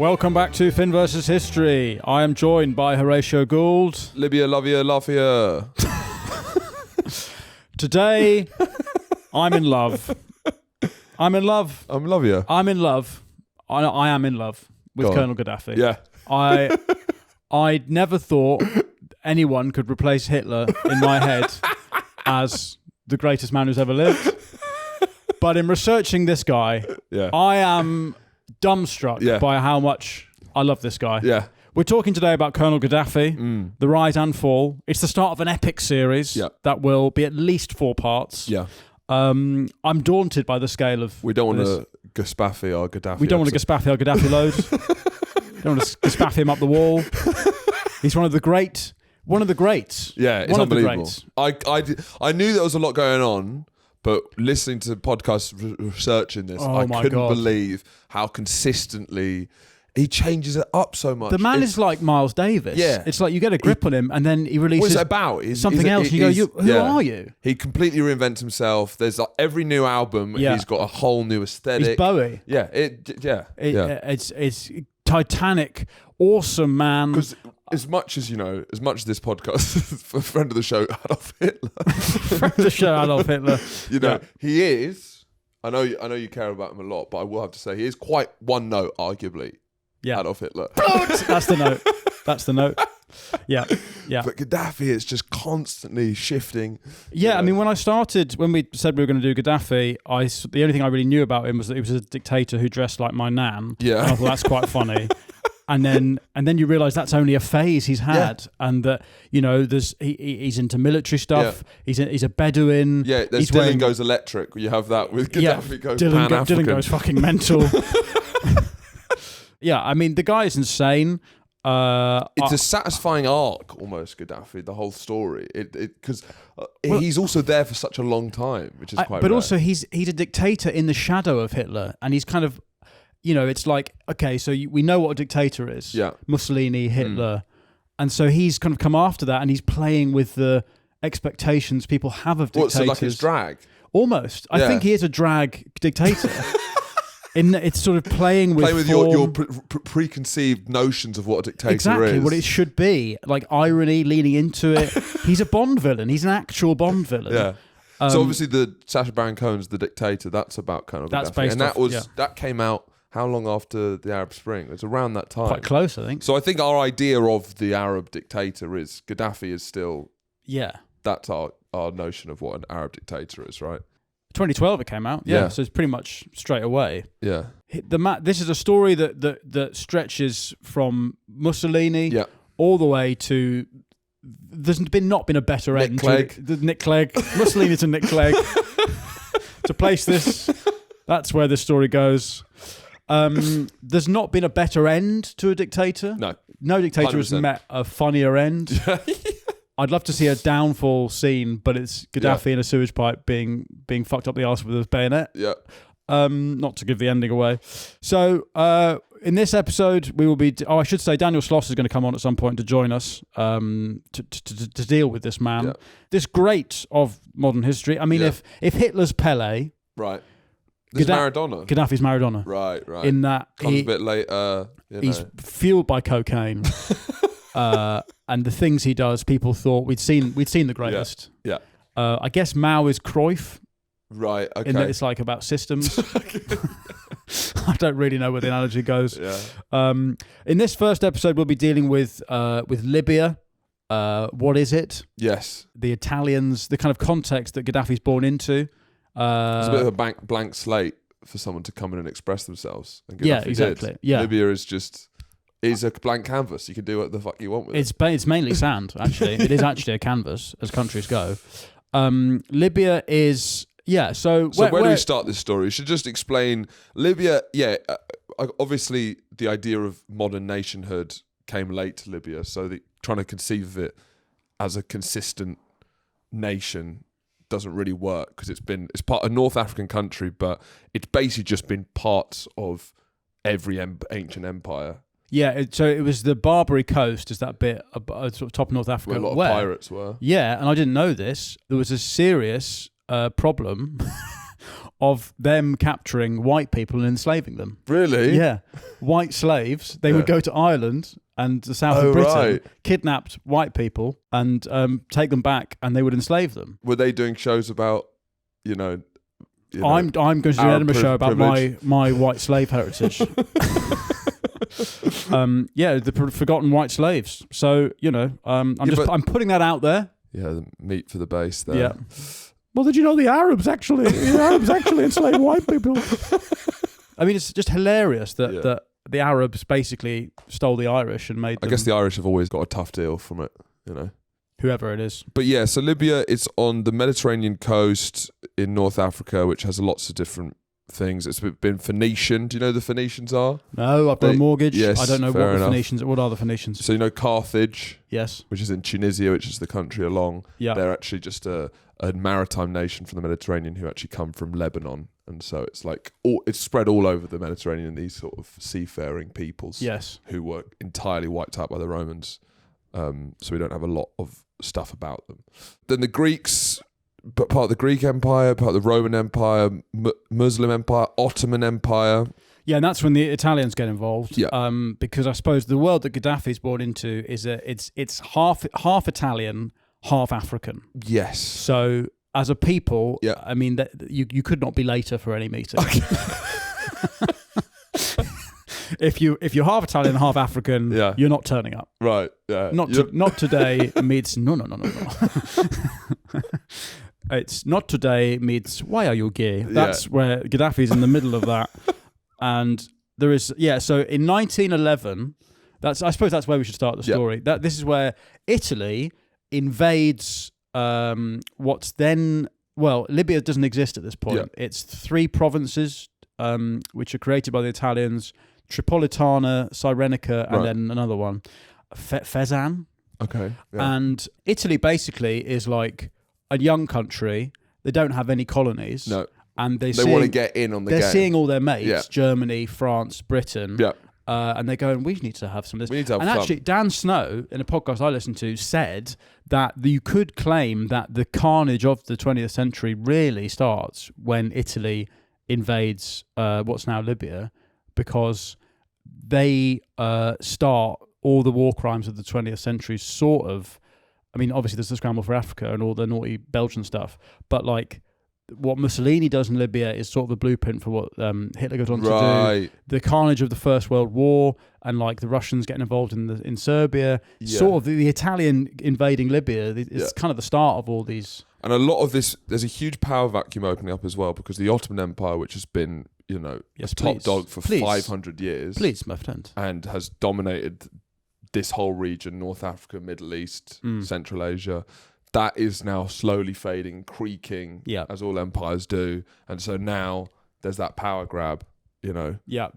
Welcome back to Finn vs. History. I am joined by Horatio Gould. Libya, love you, love you. Today, I'm in love. I'm in love. I'm love you. I'm in love. I am in love with Colonel Gaddafi. Yeah. I never thought anyone could replace Hitler in my head as the greatest man who's ever lived. But in researching this guy, I am dumbstruck by how much I love this guy. Yeah. We're talking today about Colonel Gaddafi, the rise and fall. It's the start of an epic series that will be at least 4 parts. Yeah. I'm daunted by the scale of We don't want to Gaspafi or Gaddafi. We don't want to Gaspafi or Gaddafi load. Don't want to Gaspafi him up the wall. He's one of the greats. Yeah, it's one unbelievable. Of the greats. I knew there was a lot going on, but listening to podcasts, researching this, I couldn't believe how consistently he changes it up so much. The man is like Miles Davis. Yeah. It's like you get a grip on him and then he releases what is it about? something else. And you go, who are you? He completely reinvents himself. There's like every new album, he's got a whole new aesthetic. He's Bowie. Yeah. It's Titanic, awesome man. Because as much as this podcast, a friend of the show, Adolf Hitler. Friend of the show, Adolf Hitler. He is. I know you care about him a lot, but I will have to say he is quite one note, arguably. Yeah. Adolf Hitler. That's the note. Yeah. But Gaddafi is just constantly shifting. Yeah, I mean, when we said we were going to do Gaddafi, the only thing I really knew about him was that he was a dictator who dressed like my nan. Yeah. And I thought that's quite funny. And then you realise that's only a phase he's had, and that he's into military stuff. Yeah. He's a Beduin. Yeah, Dylan goes electric. You have that with Gaddafi goes Pan-African. Dylan goes fucking mental. Yeah, I mean the guy is insane. It's a satisfying arc, almost, Gaddafi, the whole story. Because he's also there for such a long time, which is quite But rare. also, he's a dictator in the shadow of Hitler, and he's kind of, it's like, okay, so we know what a dictator is. Yeah. Mussolini, Hitler. And so he's kind of come after that, and he's playing with the expectations people have of dictators. So like his drag? Almost. I think he is a drag dictator. It's sort of playing with your preconceived notions of what a dictator is. Exactly, what it should be. Like irony, leaning into it. He's a Bond villain. He's an actual Bond villain. Yeah. So obviously the Sacha Baron Cohen's The Dictator, that's about Colonel Gaddafi. That's based and that came out how long after the Arab Spring? It was around that time. Quite close, I think. So I think our idea of the Arab dictator is Gaddafi is still... Yeah. That's our notion of what an Arab dictator is, right? 2012 it came out. Yeah. So it's pretty much straight away. Yeah. This is a story that stretches from Mussolini all the way to... There's not been a better end. Nick Clegg. Mussolini to Nick Clegg. To place this, that's where the story goes. There's not been a better end to a dictator. No dictator 100%. Has met a funnier end. I'd love to see a downfall scene, but it's Gaddafi in a sewage pipe being fucked up the arse with a bayonet. Yeah. Not to give the ending away. So in this episode, we will be... I should say Daniel Sloss is going to come on at some point to join us to deal with this man. Yeah. This great of modern history. I mean, if Hitler's Pele... Right. This is Maradona. Gaddafi's Maradona. Right. In that... Comes a bit later. He's fueled by cocaine. And the things he does, people thought we'd seen the greatest. Yeah. I guess Mao is Cruyff. Right. Okay. In that it's like about systems. I don't really know where the analogy goes. Yeah. In this first episode, we'll be dealing with Libya. What is it? Yes. The Italians, the kind of context that Gaddafi's born into. It's a bit of a blank slate for someone to come in and express themselves. And Gaddafi exactly. Did. Yeah. Libya is a blank canvas. You can do what the fuck you want with it. It's mainly sand, actually. It is actually a canvas, as countries go. Libya is... Yeah, so... where do we start this story? We should just explain... Libya, obviously the idea of modern nationhood came late to Libya, so trying to conceive of it as a consistent nation doesn't really work, because it's part of a North African country, but it's basically just been parts of every ancient empire. Yeah, so it was the Barbary Coast, is that bit sort of top of North Africa. Where a lot of pirates were. Yeah, and I didn't know this. There was a serious problem of them capturing white people and enslaving them. Really? Yeah. White slaves, they would go to Ireland and the south of Britain, kidnapped white people and take them back, and they would enslave them. Were they doing shows about, I'm going to do an Edinburgh show about my white slave heritage. The forgotten white slaves. So, I'm putting that out there. Yeah, the meat for the base there. Yeah. Well, did you know the Arabs actually enslaved white people? I mean, it's just hilarious that the Arabs basically stole the Irish and made them... I guess the Irish have always got a tough deal from it, Whoever it is. But yeah, so Libya, it's on the Mediterranean coast in North Africa, which has lots of different things. It's been Phoenician. Do you know who the Phoenicians are? No, I've got a mortgage. Yes, I don't know what are the Phoenicians. So Carthage? Yes. Which is in Tunisia, which is the country along. Yeah. They're actually just a maritime nation from the Mediterranean who actually come from Lebanon. And so it's it's spread all over the Mediterranean, these sort of seafaring peoples. Yes. Who were entirely wiped out by the Romans. So we don't have a lot of stuff about them. Then the Greeks, but part of the Greek Empire, part of the Roman Empire, Muslim Empire, Ottoman Empire. Yeah, and that's when the Italians get involved. Yeah. Because I suppose the world that Gaddafi's born into is it's half Italian, half African. Yes. So as a people, yeah. I mean, you could not be later for any meeting. Okay. If you're half Italian, half African, you're not turning up. Right. Yeah. Not today meets no. It's not today meets why are you gay? That's where Gaddafi's in the middle of that. And there is so in 1911, I suppose that's where we should start the story. This is where Italy invades what's then Libya doesn't exist at this point. Yeah. It's 3 provinces which are created by the Italians: Tripolitana, Cyrenaica, and then another one, Fezzan. Okay. Yeah. And Italy basically is like a young country. They don't have any colonies. No. And they want to get in on the game. They're seeing all their mates, Germany, France, Britain. Yeah. And they're going, we need to have some of this. We need to have fun. Actually, Dan Snow, in a podcast I listened to, said that you could claim that the carnage of the 20th century really starts when Italy invades what's now Libya, because they start all the war crimes of the 20th century, sort of. I mean, obviously there's the scramble for Africa and all the naughty Belgian stuff, but like what Mussolini does in Libya is sort of the blueprint for what Hitler goes on to do. The carnage of the First World War and like the Russians getting involved in Serbia. Yeah. Sort of the Italian invading Libya is kind of the start of all these. And a lot of this, there's a huge power vacuum opening up as well, because the Ottoman Empire, which has been, a top dog for 500 years. Please, my friend. And has dominated this whole region, North Africa, Middle East, Central Asia. That is now slowly fading, creaking, as all empires do. And so now there's that power grab, Yeah.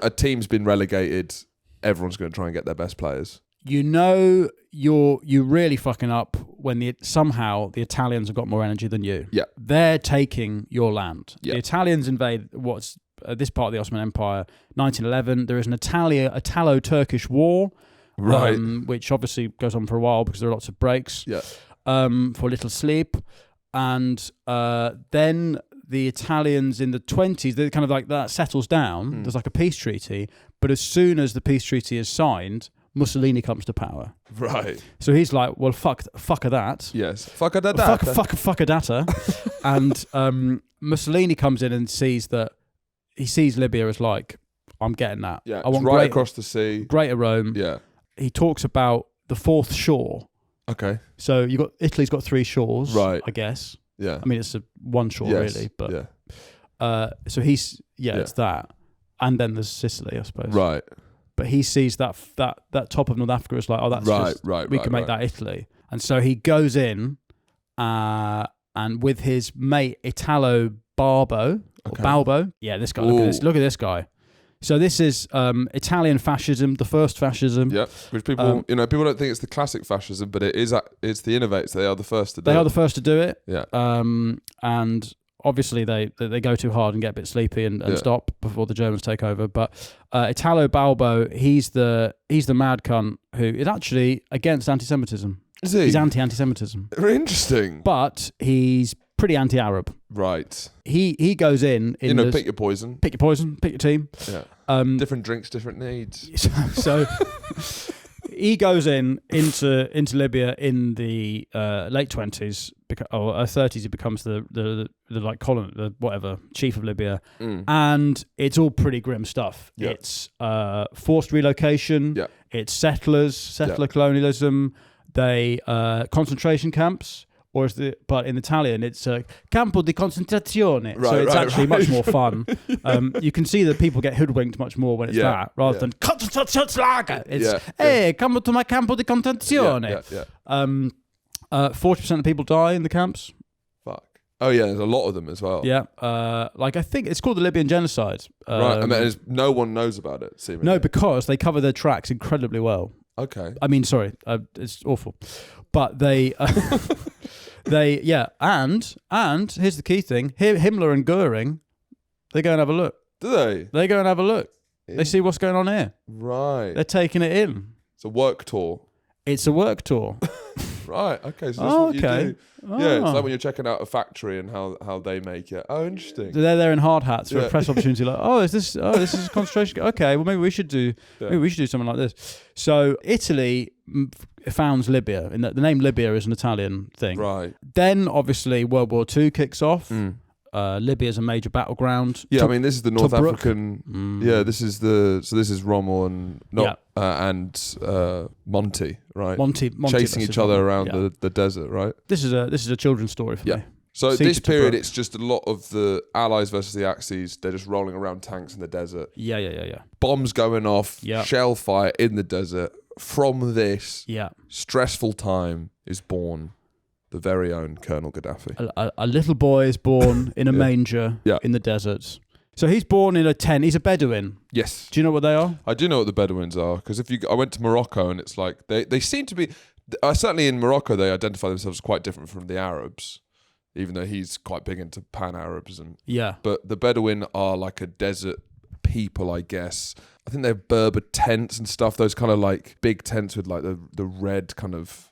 A team's been relegated. Everyone's going to try and get their best players. You're really fucking up when somehow the Italians have got more energy than you. Yeah. They're taking your land. Yeah. The Italians invade what's this part of the Ottoman Empire, 1911. There is an Italo-Turkish war. Right. Which obviously goes on for a while because there are lots of breaks. Yeah. For a little sleep. And then the Italians in the 20s, they kind of like that settles down. There's like a peace treaty. But as soon as the peace treaty is signed, Mussolini comes to power. Right. So he's like, well, fuck a that. Yes. Fuck a that. Fuck a data. And Mussolini comes in and sees Libya as like, I'm getting that. Yeah. I want right across the sea. Greater Rome. Yeah. He talks about the 4th shore. Okay. So Italy's got 3 shores, right? I guess. Yeah. I mean, it's one shore really, but so it's that, and then there's Sicily, I suppose. Right. But he sees that top of North Africa is like, oh, that's we can make that Italy, and so he goes in, and with his mate Italo Balbo, Balbo. Yeah, this guy. Look at this guy. So this is Italian fascism, the first fascism. Yeah, which people people don't think it's the classic fascism, but it's the innovators. They are the first to do it. They are the first to do it. Yeah. And obviously they go too hard and get a bit sleepy and stop before the Germans take over. But Italo Balbo, he's the mad cunt who is actually against anti-Semitism. Is he? He's anti-Semitism. Very interesting. But he's pretty anti-Arab. Right. He goes in pick your poison. Pick your poison. Pick your team. Yeah. Different drinks, different needs. So he goes into Libya in the late 20s or 30s. He becomes the like chief of Libya, and it's all pretty grim stuff. Yeah. It's forced relocation. Yeah. It's settler colonialism. They concentration camps. But in Italian, it's campo di concentrazione. Right, so it's actually much more fun. You can see that people get hoodwinked much more when it's that, rather than Konzentrationslager. It's, come to my campo di concentrazione. 40% of people die in the camps. Fuck. Oh, yeah, there's a lot of them as well. Yeah. I think it's called the Libyan genocide. Right, I mean, no one knows about it, seemingly. No, because they cover their tracks incredibly well. Okay. I mean, sorry, it's awful. But they... and here's the key thing: Himmler and Goering, they go and have a look. Do they? They go and have a look. They see what's going on here. Right. They're taking it in. It's a work tour. It's a work tour. Right. Okay. So that's what you do. Yeah. It's like when you're checking out a factory and how they make it. Oh, interesting. So they're there in hard hats for a press opportunity. Like, this is a concentration. Okay. Well, maybe we should do something like this. So Italy founds Libya, and the name Libya is an Italian thing. Right. Then obviously World War II kicks off. Libya is a major battleground. Yeah, I mean this is the North African. Yeah, this is Rommel and Monty, right? Monty chasing each other around the desert, right? This is a children's story for me. So this period, it's just a lot of the Allies versus the Axis. They're just rolling around tanks in the desert. Yeah. Bombs going off. Yeah. Shell fire in the desert. From this stressful time is born the very own Colonel Gaddafi. A little boy is born in a manger in the deserts. So he's born in a tent. He's a Beduin. Yes. Do you know what they are? I do know what the Bedouins are, because I went to Morocco and it's like they seem to be. Certainly in Morocco, they identify themselves quite different from the Arabs, even though he's quite big into Pan-Arabs But the Bedouin are like a desert people, I guess. I think they have Berber tents and stuff. Those kind of like big tents with like the red kind of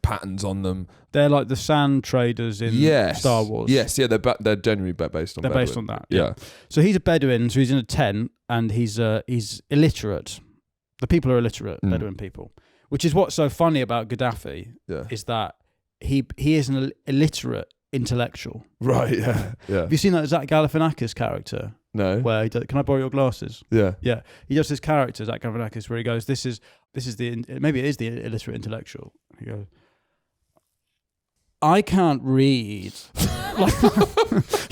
patterns on them. They're like the sand traders in Star Wars. Yes, yeah, they're genuinely based on. They're Bedouin. based on that. Yeah. So he's a Bedouin. So he's in a tent and he's illiterate. The people are illiterate, Bedouin people, which is what's so funny about Gaddafi. Is that he is an illiterate intellectual. Right. Yeah. Have you seen that Zach Galifianakis character? No. Where he does, can I borrow your glasses? Yeah. He does this character, Zach Galifianakis, where he goes, "This is maybe it is the illiterate intellectual." He goes, "I can't read."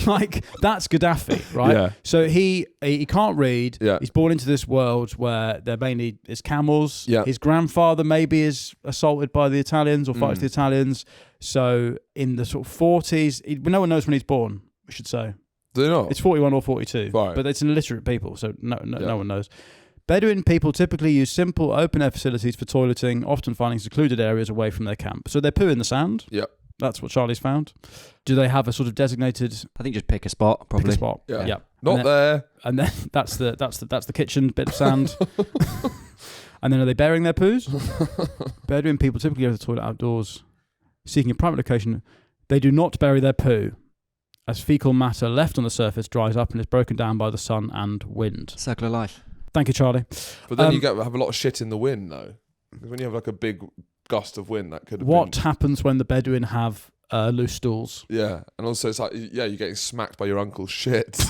like that's Gaddafi, right? Yeah. So he can't read. Yeah. He's born into this world where they're mainly it's camels. Yeah. His grandfather maybe is assaulted by the Italians or fights the Italians. So in the sort of 40s, no one knows when he's born. We should say. Do they not? It's 41 or 42, right. But it's an illiterate people, so no one knows. Bedouin people typically use simple open-air facilities for toileting, often finding secluded areas away from their camp. So they poo in the sand. Yep. That's what Charlie's found. Do they have a sort of designated? I think just pick a spot, probably. Pick a spot. Yeah. Not there. And then that's the kitchen bit of sand. And then are they burying their poos? Bedouin people typically go to the toilet outdoors, seeking a private location. They do not bury their poo, as fecal matter left on the surface dries up and is broken down by the sun and wind. Circle of life. Thank you, Charlie. But then you have a lot of shit in the wind, though. Because when you have like a big gust of wind, that could have What happens when the Bedouin have loose stools? Yeah, and also it's like, you're getting smacked by your uncle's shit.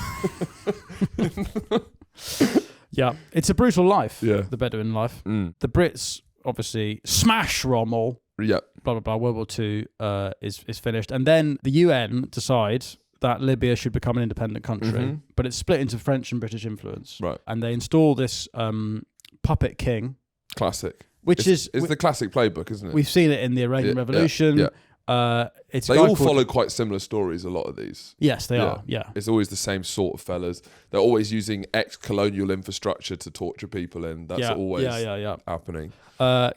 Yeah, it's a brutal life, the Bedouin life. The Brits obviously smash Rommel. Yeah. Blah, blah, blah. World War II is finished. And then the UN decide that Libya should become an independent country, but it's split into French and British influence. Right. And they install this puppet king. Classic. Which is the classic playbook, isn't it? We've seen it in the Iranian Revolution. Yeah. They all follow quite similar stories, a lot of these. Yes, they are. Yeah. It's always the same sort of fellas. They're always using ex-colonial infrastructure to torture people in. That's always happening.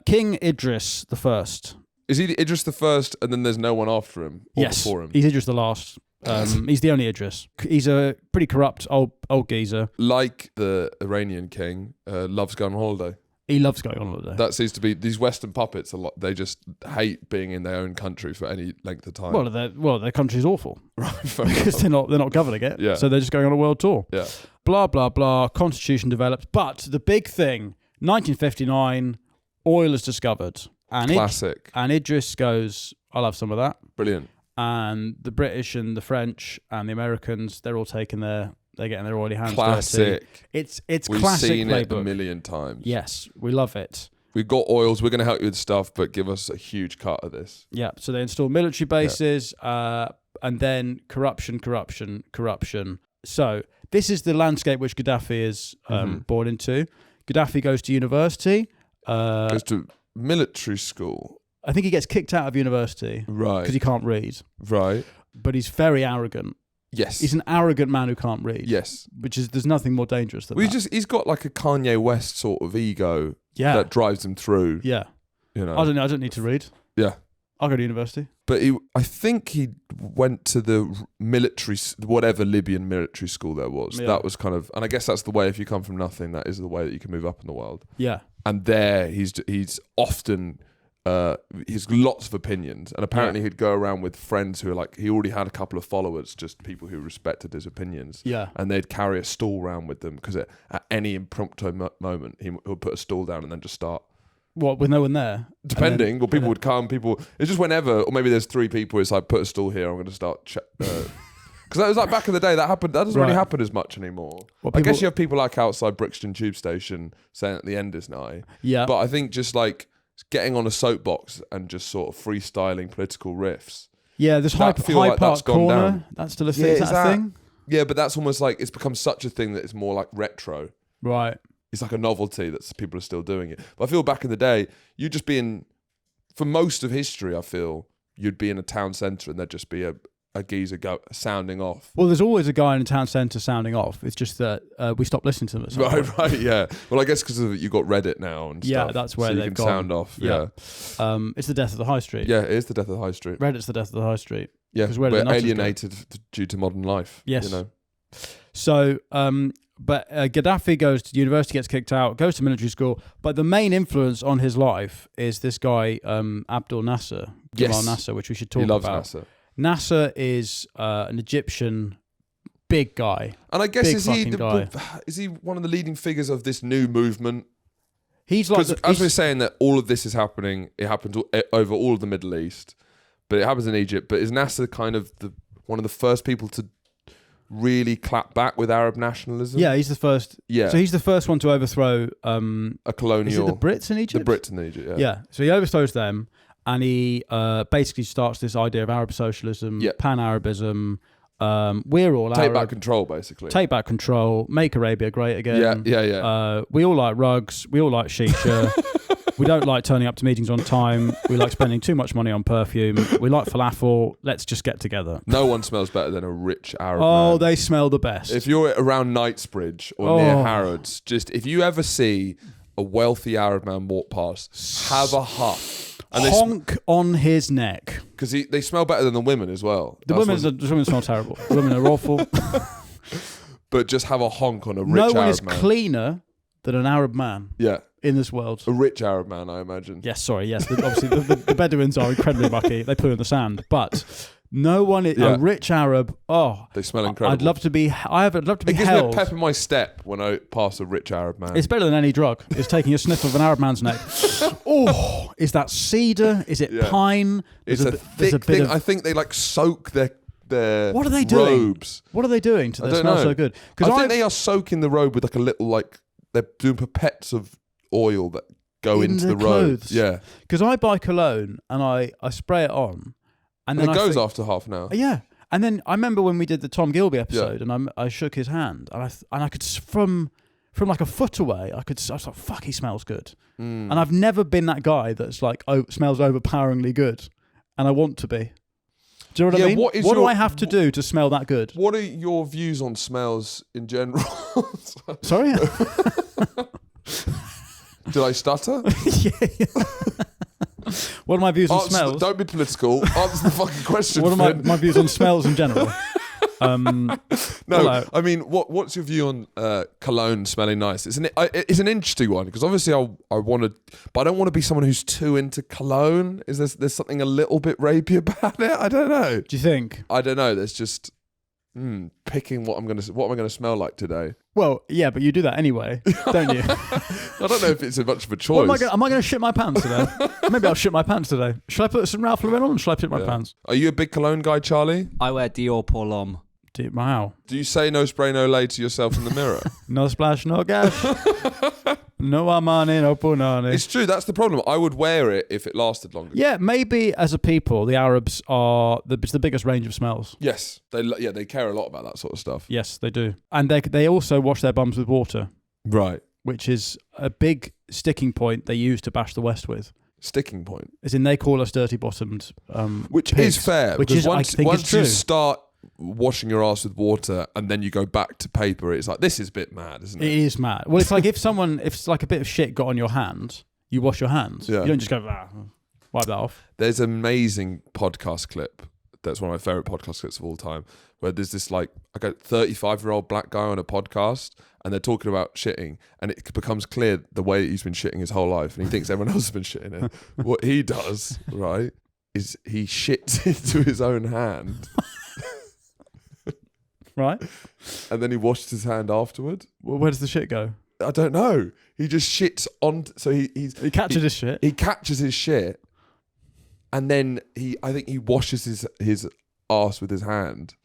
King Idris the First. Is he Idris the First and then there's no one after him or before him? He's Idris the last. He's the only Idris. He's a pretty corrupt old geezer. Like the Iranian king, loves going on holiday. He loves going on holiday. That seems to be these Western puppets. A lot. They just hate being in their own country for any length of time. Their country's awful, right? Because they're not governing it. Yeah. So they're just going on a world tour. Yeah. Blah blah blah. Constitution developed, but the big thing, 1959, oil is discovered, and classic. And Idris goes, "I'll have some of that." Brilliant. And the British and the French and the Americans, they're all taking they're getting their oily hands classic. dirty. It's We've classic seen playbook. It a million times. Yes, we love it. We've got oils. We're going to help you with stuff, but give us a huge cut of this. Yeah. So they install military bases, and then corruption. So this is the landscape which Gaddafi is born into. Gaddafi goes to university. Goes to military school. I think he gets kicked out of university. Right. Because he can't read. Right. But he's very arrogant. Yes. He's an arrogant man who can't read. Yes. There's nothing more dangerous than that. He's got like a Kanye West sort of ego that drives him through. Yeah. You know. I don't need to read. Yeah. I'll go to university. But I think he went to the military, whatever Libyan military school there was. Yeah. That was kind of, and I guess that's the way, if you come from nothing, that is the way that you can move up in the world. Yeah. And there he's often, he's lots of opinions, and apparently he'd go around with friends who are like, he already had a couple of followers, just people who respected his opinions. Yeah. And they'd carry a stool around with them because at any impromptu moment he would put a stool down and then just start. What, with no one there? Depending, or people would come. It's just whenever, or maybe there's 3 people. It's like, put a stool here. I'm going to start. Because that was like back in the day. That happened. That doesn't really happen as much anymore. I guess you have people like outside Brixton Tube Station saying that the end is nigh. Yeah. But I think just like getting on a soapbox and just sort of freestyling political riffs. Yeah, this Hyde Park corner. That's still a thing. Is that a thing? Yeah, but that's almost like it's become such a thing that it's more like retro. Right. It's like a novelty that people are still doing it. But I feel back in the day, you'd just be in, for most of history, I feel, you'd be in a town centre and there'd just be a geezer sounding off. Well, there's always a guy in a town centre sounding off. It's just that we stopped listening to them. Right, yeah. Well, I guess because you got Reddit now and stuff. Yeah, that's where so you can sound off. Yeah. It's the death of the high street. Yeah, it is the death of the high street. Reddit's the death of the high street. Yeah, we're alienated due to modern life. Yes. You know? So, but Gaddafi goes to university, gets kicked out, goes to military school. But the main influence on his life is this guy, Abdel Nasser. Yes. Nasser, which we should talk about. He loves about. Nasser. Nasser is an Egyptian big guy. And I guess is he one of the leading figures of this new movement? He's like, as we're saying that all of this is happening, it happens over all of the Middle East, but it happens in Egypt. But is Nasser kind of one of the first people to really clap back with Arab nationalism? Yeah, he's the first. Yeah. So he's the first one to overthrow a colonial. Is it the Brits in Egypt? The Brits in Egypt, yeah. Yeah. So he overthrows them, and he basically starts this idea of Arab socialism, pan-Arabism. We're all Take Arab. back control, basically. Take back control. Make Arabia great again. Yeah. We all like rugs. We all like shisha. We don't like turning up to meetings on time. We like spending too much money on perfume. We like falafel. Let's just get together. No one smells better than a rich Arab man. They smell the best. If you're around Knightsbridge or near Harrods, just if you ever see a wealthy Arab man walk past, have a huff. And honk on his neck. Because they smell better than the women as well. The women smell terrible. The women are awful. But just have a honk on a rich Arab man. No one is cleaner than an Arab man. Yeah. In this world. A rich Arab man, I imagine. Yes, obviously, the Beduins are incredibly mucky. They poo in the sand. But no one is a rich Arab. Oh, they smell incredible. I'd love to be held. It gives me a pep in my step when I pass a rich Arab man. It's better than any drug. It's taking a sniff of an Arab man's neck. Oh, is that cedar? Is it pine? It's a thick thing. I think they like soak their what are they doing? Robes. What are they doing to smell so good? I think they are soaking the robe with like a little they're doing pipettes of oil that go into the robes. Yeah. Because I buy cologne and I spray it on. And then it goes after half an hour. Yeah. And then I remember when we did the Tom Gilby episode and I shook his hand and I could, from like a foot away, I was like, fuck, he smells good. And I've never been that guy that's like, smells overpoweringly good. And I want to be. Do you know what I mean? What do I have to do to smell that good? What are your views on smells in general? Sorry? Did I stutter? Yeah. What are my views on smells? Don't be political. Answer the fucking question. What are my views on smells in general? No, I mean, what's your view on cologne smelling nice? It's an interesting one because obviously I want to, but I don't want to be someone who's too into cologne. Is there's something a little bit rapey about it? I don't know. Do you think? I don't know. There's just picking what am I going to smell like today. Well, yeah, but you do that anyway, don't you? I don't know if it's much of a choice. Am I going to shit my pants today? Maybe I'll shit my pants today. Shall I put some Ralph Lauren on, or shall I shit my pants? Are you a big cologne guy, Charlie? I wear Dior Pour L'Homme. Wow. Do you say no spray, no lay to yourself in the mirror? No splash, no gash. No Armani, no Punani. It's true. That's the problem. I would wear it if it lasted longer. Yeah, maybe as a people, the Arabs are the biggest range of smells. Yes, they care a lot about that sort of stuff. Yes, they do, and they also wash their bums with water, right? Which is a big sticking point they use to bash the West with. Sticking point, as in they call us dirty bottomed, which pigs, is fair. Which because is once you start washing your ass with water and then you go back to paper, it's like, this is a bit mad, isn't it? It is mad. Well, it's like if like a bit of shit got on your hand, you wash your hands. Yeah. You don't just go wipe that off. There's an amazing podcast clip that's one of my favorite podcast clips of all time, where there's this like a 35-year-old black guy on a podcast and they're talking about shitting, and it becomes clear the way that he's been shitting his whole life and he thinks everyone else has been shitting it. What he does, right, is he shits into his own hand. Right. And then he washes his hand afterward. Well, where does the shit go? I don't know. He just shits on. So he catches his shit. He catches his shit, and then I think he washes his arse with his hand.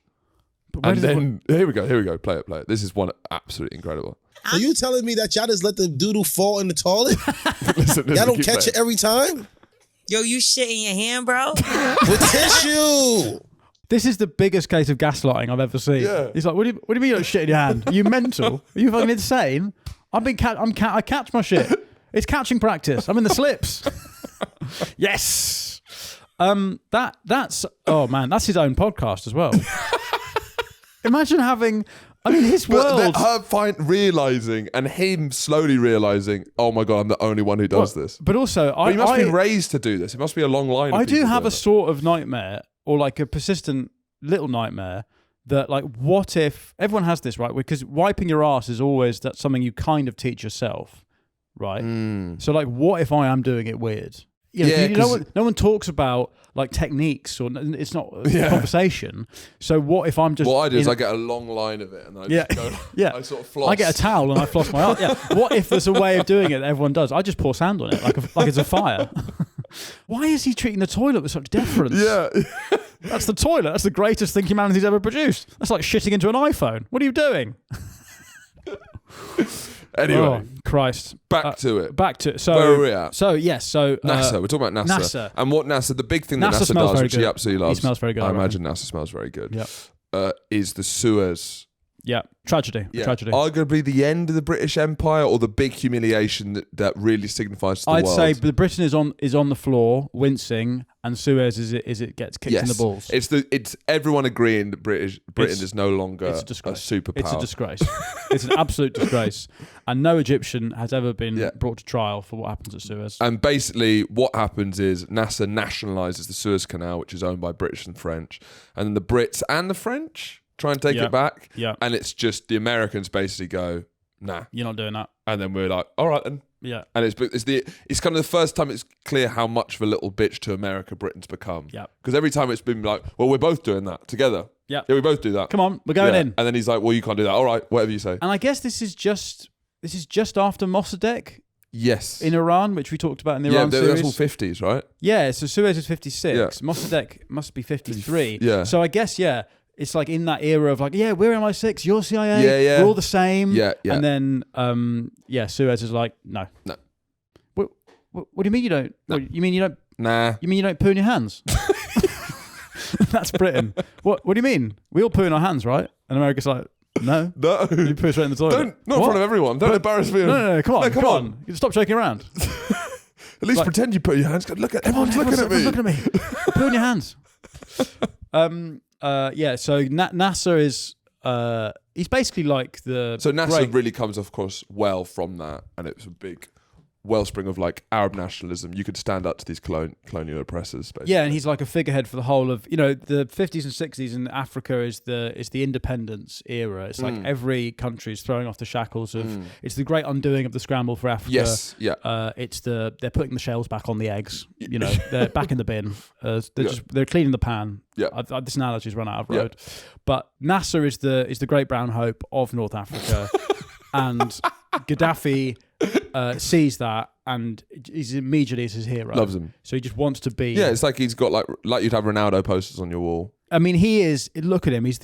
And then here we go. Play it. This is one absolutely incredible. Are you telling me that y'all just let the doodle fall in the toilet? Listen, y'all don't catch it every time? Yo, you shit in your hand, bro? With tissue. This is the biggest case of gaslighting I've ever seen. Yeah. He's like, what do you mean you don't shit in your hand? Are you mental? Are you fucking insane? I catch my shit. It's catching practice. I'm in the slips. Yes. That's oh man, that's his own podcast as well. Imagine having, I mean, his world. Her realising and him slowly realising, oh my God, I'm the only one who does this. But also, he must be raised to do this. It must be a long line. I do have a sort of nightmare, or like a persistent little nightmare, that like, what if, everyone has this, right? Because wiping your ass is always that's something you kind of teach yourself, right? So like, what if I am doing it weird? No one talks about like techniques, or it's not a conversation. So what if I'm just... What I do is I get a long line of it and I just go, I sort of floss. I get a towel and I floss my arse. Yeah. What if there's a way of doing it that everyone does? I just pour sand on it like it's a fire. Why is he treating the toilet with such deference? Yeah. That's the toilet. That's the greatest thing humanity's ever produced. That's like shitting into an iPhone. What are you doing? Anyway. Oh, Christ. Back to it. So, where are we at? So, yes. So, Nasser. We're talking about Nasser. And what Nasser, the big thing that Nasser does, which he absolutely loves. He smells very good. I imagine Nasser smells very good. Yep. Is the Suez. Yeah. Tragedy. Arguably the end of the British Empire, or the big humiliation that really signifies to the world. I'd say the Britain is on the floor, wincing, and Suez is it gets kicked in the balls. It's everyone agreeing that Britain is no longer a superpower. It's a disgrace. It's an absolute disgrace. And no Egyptian has ever been brought to trial for what happens at Suez. And basically what happens is Nasser nationalises the Suez Canal, which is owned by British and French. And then the Brits and the French try and take it back. Yeah. And it's just the Americans basically go, nah. You're not doing that. And then we're like, all right then. Yeah. And it's kind of the first time it's clear how much of a little bitch to America Britain's become. Yeah. Because every time it's been like, well, we're both doing that together. Yeah. Yeah, we both do that. Come on, we're going in. And then he's like, well, you can't do that. All right, whatever you say. And I guess this is just after Mossadegh. Yes. In Iran, which we talked about in the Iran series. Yeah, that's all 50s, right? Yeah, so Suez is 56. Yeah. Mossadegh must be 53. Yeah. So I guess, it's like in that era of like, we're MI6, you're CIA, we're all the same. Yeah. And then, Suez is like, no. What do you mean you don't? No. You mean you don't? Nah. You mean you don't poo in your hands? That's Britain. What do you mean? We all poo in our hands, right? And America's like, no. You poo straight in the toilet. Not in front of everyone. Don't embarrass me. No, come on. Come on. Stop joking around. At least pretend you put your hands. Look at everyone's looking at me. Looking at me. Poo in your hands. So Nasser is he's basically like the... So Nasser really comes, of course, well from that, and it's a big wellspring of like Arab nationalism. You could stand up to these colonial oppressors, basically. Yeah, and he's like a figurehead for the whole of, you know, the 50s and 60s in Africa is the independence era. It's like every country is throwing off the shackles of it's the great undoing of the scramble for Africa. Yes, yeah. They're putting the shells back on the eggs. You know, they're back in the bin. They're cleaning the pan. Yeah, this analogy's run out of road. But Nasser is the great brown hope of North Africa, and Gaddafi sees that and he's immediately his hero. Loves him. So he just wants to be. Yeah, it's like he's got like you'd have Ronaldo posters on your wall. I mean, he is. Look at him. He's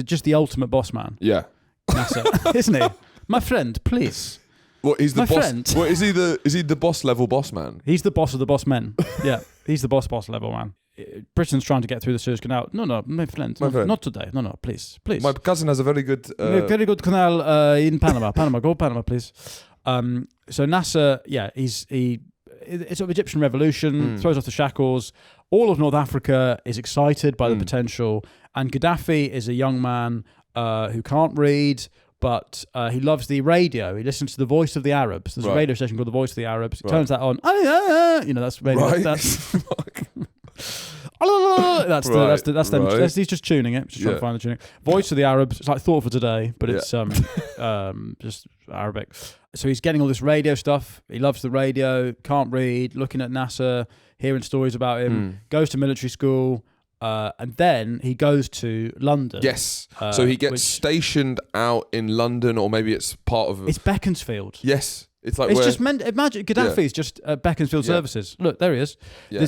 just the ultimate boss man. Yeah, Nasser, isn't he? My friend, please. What he's the boss? Friend. What is he the boss level boss man? He's the boss of the boss men. Yeah, he's the boss level man. Britain's trying to get through the Suez Canal. No, my friend. Not today. No, please. My cousin has a very good canal in Panama. Go Panama, please. So Nasser, it's sort of Egyptian revolution, throws off the shackles. All of North Africa is excited by the potential, and Gaddafi is a young man who can't read, but he loves the radio. He listens to the Voice of the Arabs. There's a radio station called the Voice of the Arabs. He turns that on. You know, that's radio. Right. That's that's them. Right. He's just tuning it. Just trying to find the tuning. Voice of the Arabs. It's like Thought for Today, but it's just Arabic. So he's getting all this radio stuff. He loves the radio. Can't read. Looking at Nasser, hearing stories about him. Goes to military school. And then he goes to London. Yes. So he gets stationed out in London, or maybe it's part of. It's Beaconsfield. Yes. It's like just meant. Imagine Gaddafi's just Beaconsfield services. Look, there he is. Yeah.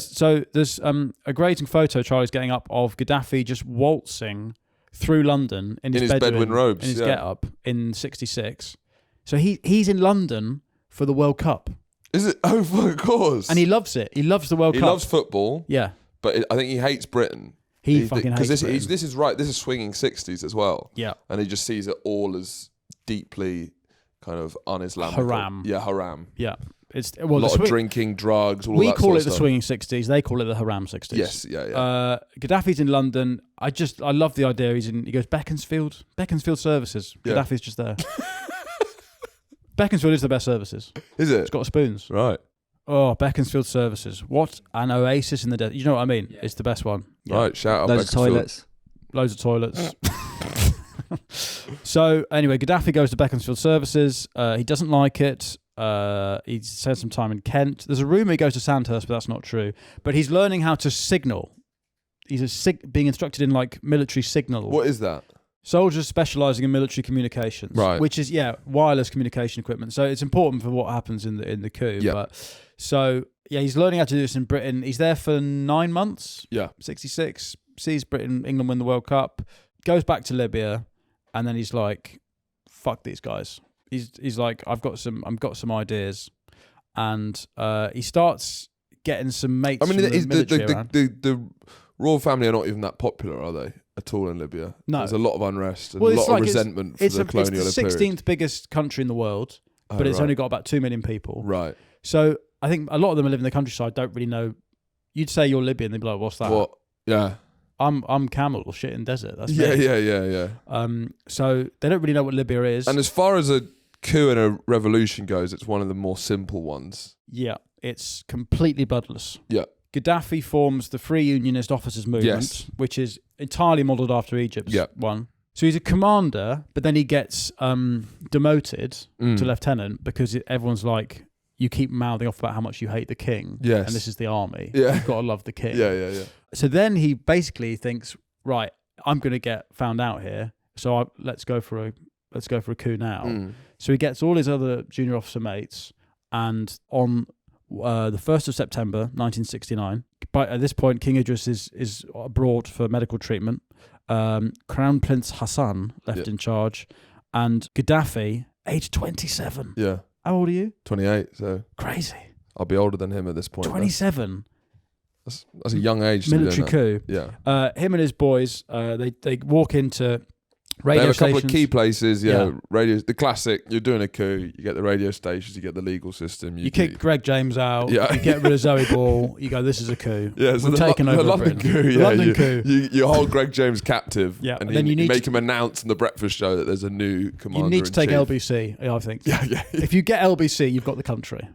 There's a grating photo Charlie's getting up of Gaddafi just waltzing through London in his Beduin robes, in his get-up in '66. So he's in London for the World Cup. Is it? Oh, of course. And he loves it. He loves the World Cup. He loves football. Yeah. But I think he hates Britain. He fucking hates Britain. Because this is right. This is swinging '60s as well. Yeah. And he just sees it all as deeply kind of un-Islamic. Haram. Yeah, haram. Yeah. It's a lot of drinking, drugs, all that sort of stuff. We call it the swinging '60s. They call it the haram '60s. Yes, yeah. Gaddafi's in London. I love the idea. He goes Beaconsfield services. Yeah. Gaddafi's just there. Beaconsfield is the best services. Is it? It's got spoons. Right. Oh, Beaconsfield services. What an oasis in the desert. You know what I mean? Yeah. It's the best one. Yeah. Right, shout out Loads of toilets. So anyway, Gaddafi goes to Beaconsfield services. He doesn't like it. He spends some time in Kent. There's a rumour he goes to Sandhurst, but that's not true. But he's learning how to signal. He's being instructed in like military signal. What is that? Soldiers specialising in military communications, right? Which is wireless communication equipment. So it's important for what happens in the coup. Yeah. But he's learning how to do this in Britain. He's there for 9 months. Yeah. 66. Sees England win the World Cup. Goes back to Libya, and then he's like, "Fuck these guys." He's like, I've got some ideas, and he starts getting some mates. I mean, the royal family are not even that popular, are they? At all in Libya? No. There's a lot of unrest and a lot of resentment for the colonial period. It's the 16th biggest country in the world, but it's only got about 2 million people. Right. So I think a lot of them live in the countryside, don't really know. You'd say you're Libyan, they'd be like, what's that? What? Yeah. I'm camel or shit in desert. That's me. Yeah. So they don't really know what Libya is. And as far as a coup and a revolution goes, it's one of the more simple ones. Yeah. It's completely bloodless. Yeah. Gaddafi forms the Free Unionist Officers Movement, which is entirely modelled after Egypt's one. So he's a commander, but then he gets demoted to lieutenant because everyone's like, you keep mouthing off about how much you hate the king. Yes. And this is the army. Yeah. You've got to love the king. Yeah. So then he basically thinks, right, I'm going to get found out here. So let's go for a coup now. So he gets all his other junior officer mates, and on the 1st of September 1969. But at this point, King Idris is abroad for medical treatment. Crown Prince Hassan left in charge, and Gaddafi, age 27. Yeah. How old are you? 28. So crazy. I'll be older than him at this point. 27. That's a young age. Military coup. Yeah. Him and his boys, they walk into Radio they have a couple stations. of key places. Radio. The classic. You're doing a coup. You get the radio stations. You get the legal system. You kick Greg James out. Yeah. You get rid of Zoe Ball. You go, this is a coup. Yeah, so we've taken over the London Britain. coup. The Yeah, London coup. You hold Greg James captive. Yeah, and then you need make him announce in the breakfast show that there's a new commander. You need to take chief. LBC, I think. Yeah. If you get LBC, you've got the country.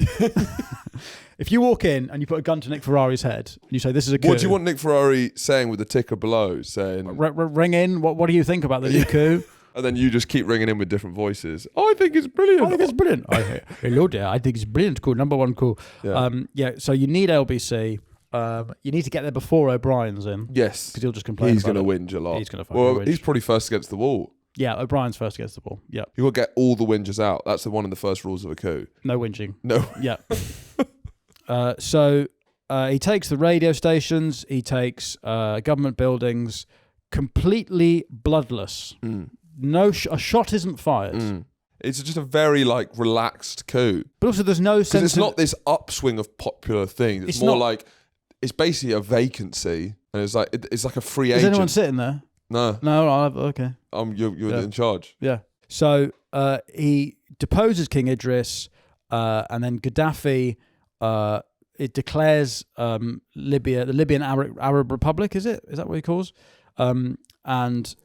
If you walk in and you put a gun to Nick Ferrari's head and you say, this is a coup. What do you want Nick Ferrari saying with the ticker below? Saying, ring in. What do you think about the new coup? And then you just keep ringing in with different voices. Oh, I think it's brilliant. I think it's brilliant. Hello there. I think it's brilliant. Cool. Number one cool. Yeah. So you need LBC. You need to get there before O'Brien's in. Yes. Because he'll just complain. He's going to whinge a lot. He's going to fucking whinge. He's probably first against the wall. Yeah, O'Brien's first against the ball. Yeah. You've got to get all the whingers out. That's one of the first rules of a coup. No whinging. No. Yeah. So he takes the radio stations. He takes government buildings. Completely bloodless. No, a shot isn't fired. It's just a very relaxed coup. But also, there's no sense. Because it's not this upswing of popular things. It's more like it's basically a vacancy, and it's like a free agent. Is anyone sitting there? No. Okay. You're in charge. Yeah. So he deposes King Idris, and then Gaddafi. It declares Libya, the Libyan Arab Republic. Is it? Is that what he calls? And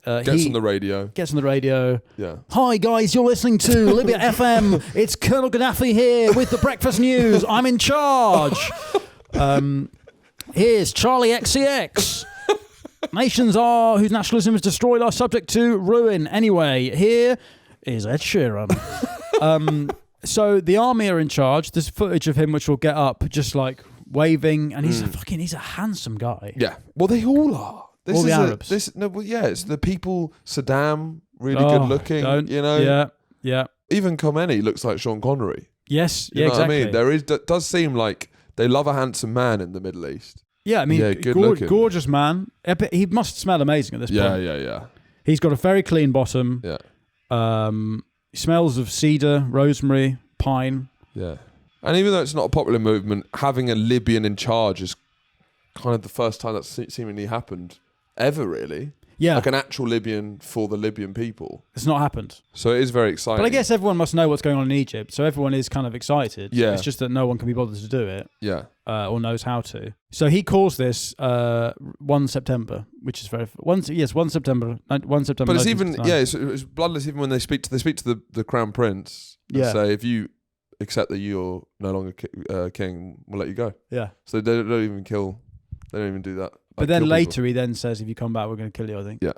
gets on the radio. Gets on the radio. Yeah. Hi guys, you're listening to Libya FM. It's Colonel Gaddafi here with the breakfast news. I'm in charge. Here's Charlie XCX. Nations whose nationalism is destroyed are subject to ruin. Anyway, here is Ed Sheeran. So the army are in charge. There's footage of him which will get up, just waving, and he's a handsome guy. Yeah. Well, they all are. All the Arabs. It's the people. Saddam, really good looking. Yeah. Even Khomeini looks like Sean Connery. Yes. You know exactly. what I mean? Does seem like they love a handsome man in the Middle East. Yeah, I mean, good looking. gorgeous man. He must smell amazing at this point. Yeah. He's got a very clean bottom. Yeah. Smells of cedar, rosemary, pine. Yeah. And even though it's not a popular movement, having a Libyan in charge is kind of the first time that's seemingly happened ever, really. Yeah. Like an actual Libyan for the Libyan people. It's not happened. So it is very exciting. But I guess everyone must know what's going on in Egypt, so everyone is kind of excited. Yeah. It's just that no one can be bothered to do it. Yeah. Or knows how to. So he calls this 1 September, which is 1 September. 1 September. But it's even it's bloodless even when they speak to the Crown Prince and say, if you accept that you're no longer king, we'll let you go. Yeah. So they don't even kill. They don't even do that. But then later he then says, if you come back, we're going to kill you, I think. Yeah.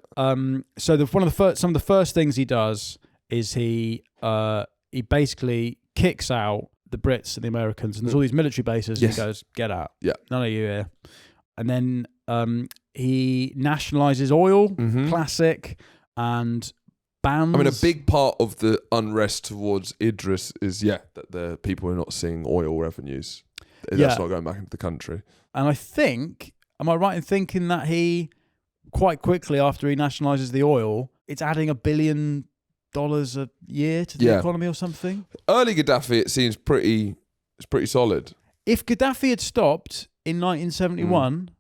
So some of the first things he does is he basically kicks out the Brits and the Americans, and there's all these military bases, and he goes, get out. Yeah. None of you here. And then he nationalizes oil, classic, and bans. I mean, a big part of the unrest towards Idris is, that the people are not seeing oil revenues. That's not going back into the country. And I think, am I right in thinking that he, quite quickly after he nationalizes the oil, it's adding $1 billion a year to the economy or something? Early Gaddafi, it seems pretty solid. If Gaddafi had stopped in 1971,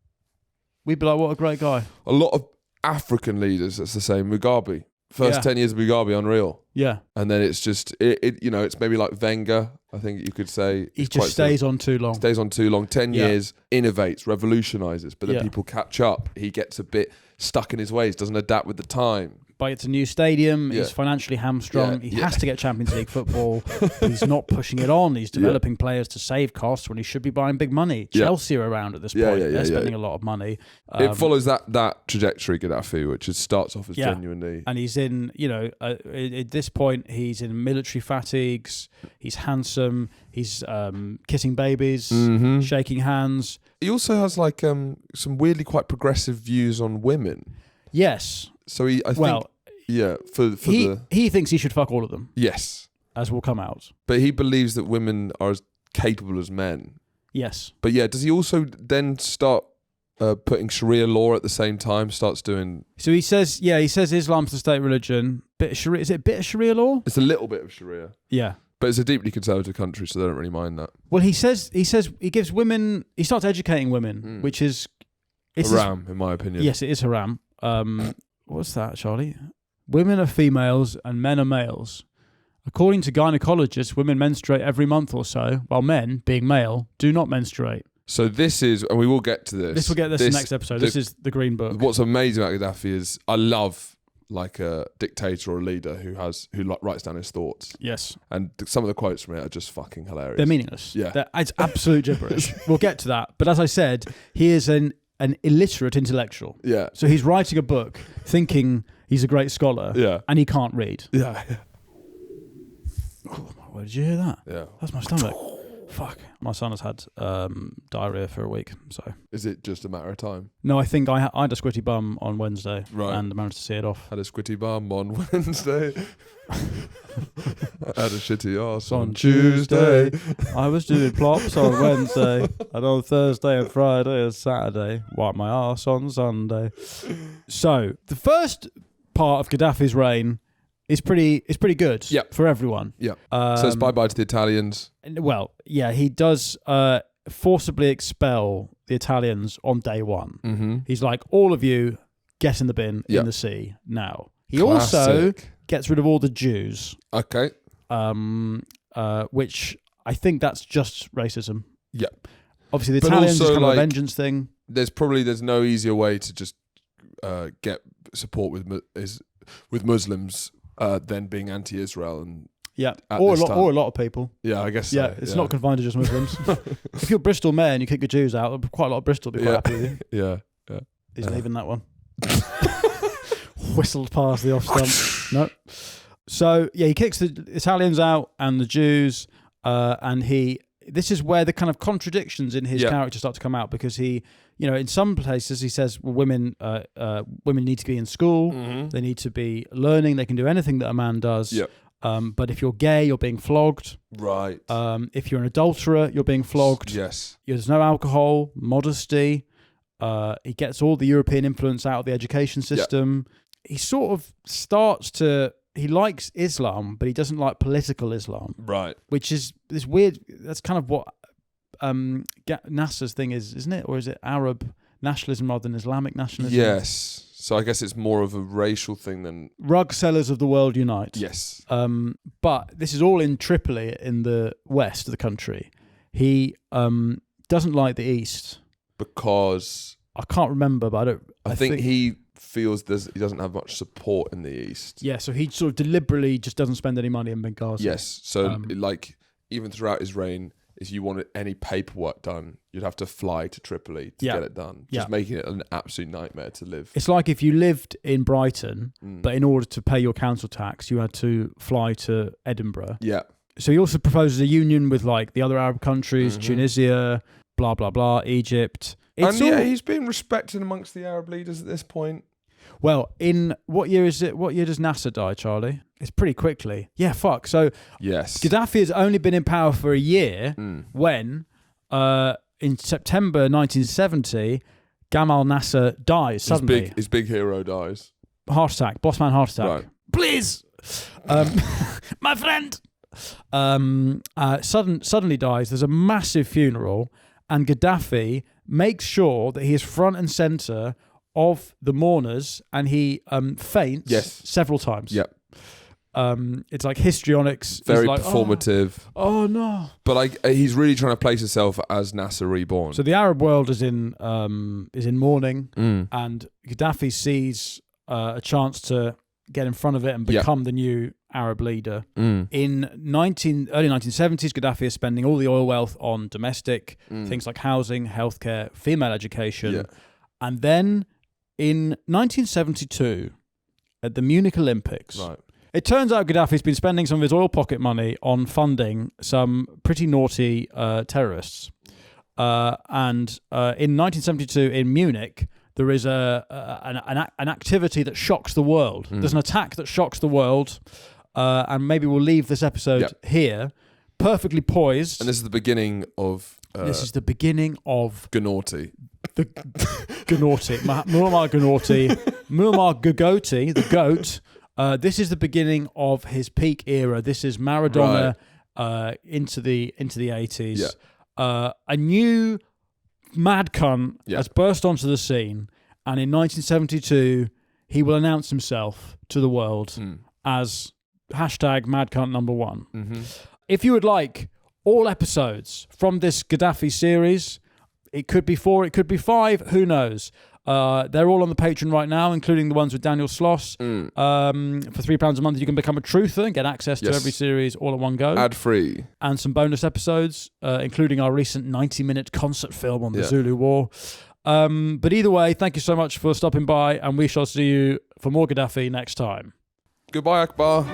we'd be like, what a great guy. A lot of African leaders, that's the same. Mugabe. First 10 years of Mugabe, unreal. Yeah. And then it's just, it's maybe like Wenger, I think you could say. He just stays on too long. 10 years, innovates, revolutionizes, but then people catch up. He gets a bit stuck in his ways, doesn't adapt with the time. It's a new stadium. He's financially hamstrung. He has to get Champions League football. He's not pushing it on. He's developing players to save costs when he should be buying big money. Chelsea are around at this point. They're spending a lot of money. It follows that trajectory, Gaddafi, which starts off as genuinely. And he's in, at this point, he's in military fatigues. He's handsome. He's kissing babies, shaking hands. He also has some weirdly quite progressive views on women. Yes. So he thinks he should fuck all of them. Yes. As will come out. But he believes that women are as capable as men. Yes. But does he also then start putting Sharia law at the same time, starts doing... So he says Islam's the state religion. Is it a bit of Sharia law? It's a little bit of Sharia. Yeah. But it's a deeply conservative country, so they don't really mind that. Well, he says he gives women... He starts educating women, which is... Haram, in my opinion. Yes, it is haram. What's that, Charlie? Women are females and men are males. According to gynecologists, women menstruate every month or so, while men, being male, do not menstruate. So this is, and we will get to this. We'll get this in the next episode. This is the Green Book. What's amazing about Gaddafi is I love like a dictator or a leader who writes down his thoughts. Yes. And some of the quotes from it are just fucking hilarious. They're meaningless. Yeah. It's absolute gibberish. We'll get to that. But as I said, he is an illiterate intellectual. Yeah. So he's writing a book thinking he's a great scholar. Yeah. And he can't read. Yeah. Oh, where did you hear that? Yeah. That's my stomach. Fuck. My son has had diarrhea for a week, so... Is it just a matter of time? No, I think I had a squitty bum on Wednesday, right, and I managed to see it off. Had a squitty bum on Wednesday. I had a shitty arse on Tuesday. I was doing plops on Wednesday, and on Thursday and Friday and Saturday, wipe my arse on Sunday. So, the first part of Gaddafi's reign is pretty good for everyone. Yeah. Says bye-bye to the Italians. Well, yeah, he does forcibly expel the Italians on day one. Mm-hmm. He's like, all of you, get in the bin in the sea now. He also gets rid of all the Jews. Okay. Which I think that's just racism. Yeah. Obviously, the Italians is kind of a vengeance thing. There's no easier way to just get support with Muslims than being anti-Israel and or a lot of people. Yeah, I guess. Yeah, so. It's not confined to just Muslims. If you're Bristol mayor and you kick the Jews out, quite a lot of Bristol will be quite happy with you. Yeah. He's leaving that one. Whistled past the off stump. No. So he kicks the Italians out and the Jews, and this is where the kind of contradictions in his character start to come out, because he, in some places he says, well, women need to be in school, they need to be learning, they can do anything that a man does. Yep. But if you're gay, you're being flogged. Right. If you're an adulterer, you're being flogged. Yes. There's no alcohol, modesty. He gets all the European influence out of the education system. Yep. He sort of starts to... He likes Islam, but he doesn't like political Islam. Right. Which is this weird... That's kind of what Nasser's thing is, isn't it? Or is it Arab nationalism rather than Islamic nationalism? Yes. So I guess it's more of a racial thing than... Rug sellers of the world unite. Yes. But this is all in Tripoli in the west of the country. He doesn't like the east. Because... I can't remember, but I think he feels he doesn't have much support in the east. Yeah, so he sort of deliberately just doesn't spend any money in Benghazi. Yes. So even throughout his reign, if you wanted any paperwork done, you'd have to fly to Tripoli to get it done. Just making it an absolute nightmare to live. It's like if you lived in Brighton, but in order to pay your council tax, you had to fly to Edinburgh. Yeah. So he also proposes a union with like the other Arab countries, Tunisia, blah, blah, blah, Egypt. He's been respected amongst the Arab leaders at this point. Well, in what year is it? What year does Nasser die, Charlie? It's pretty quickly. Yeah, fuck. So yes, Gaddafi has only been in power for a year when, in September 1970, Gamal Nasser dies suddenly. His big hero dies. Heart attack. Boss man heart attack. Right. Please, my friend. Suddenly dies. There's a massive funeral, and Gaddafi makes sure that he is front and center of the mourners, and he faints several times. Yep. It's like histrionics. Very performative. Oh no! But he's really trying to place himself as Nasser reborn. So the Arab world is in mourning, and Gaddafi sees a chance to get in front of it and become the new Arab leader. In early 1970s, Gaddafi is spending all the oil wealth on domestic things like housing, healthcare, female education, and then in 1972 at the Munich Olympics. Right. It turns out Gaddafi's been spending some of his oil pocket money on funding some pretty naughty terrorists. And in 1972 in Munich, there is an activity that shocks the world. There's an attack that shocks the world. And maybe we'll leave this episode here, perfectly poised. And this is the beginning of... Gnorti. The Gnorti. Muammar Gaddafi, the goat. This is the beginning of his peak era. This is Maradona into the 80s. Yeah. A new mad cunt has burst onto the scene, and in 1972 he will announce himself to the world as #MadCunt1. Mm-hmm. If you would like all episodes from this Gaddafi series, it could be 4, it could be 5, who knows? They're all on the Patreon right now, including the ones with Daniel Sloss. For £3 a month, you can become a truther and get access to every series all at one go. Ad-free. And some bonus episodes, including our recent 90-minute concert film on the Zulu War. But either way, thank you so much for stopping by, and we shall see you for more Gaddafi next time. Goodbye, Akbar.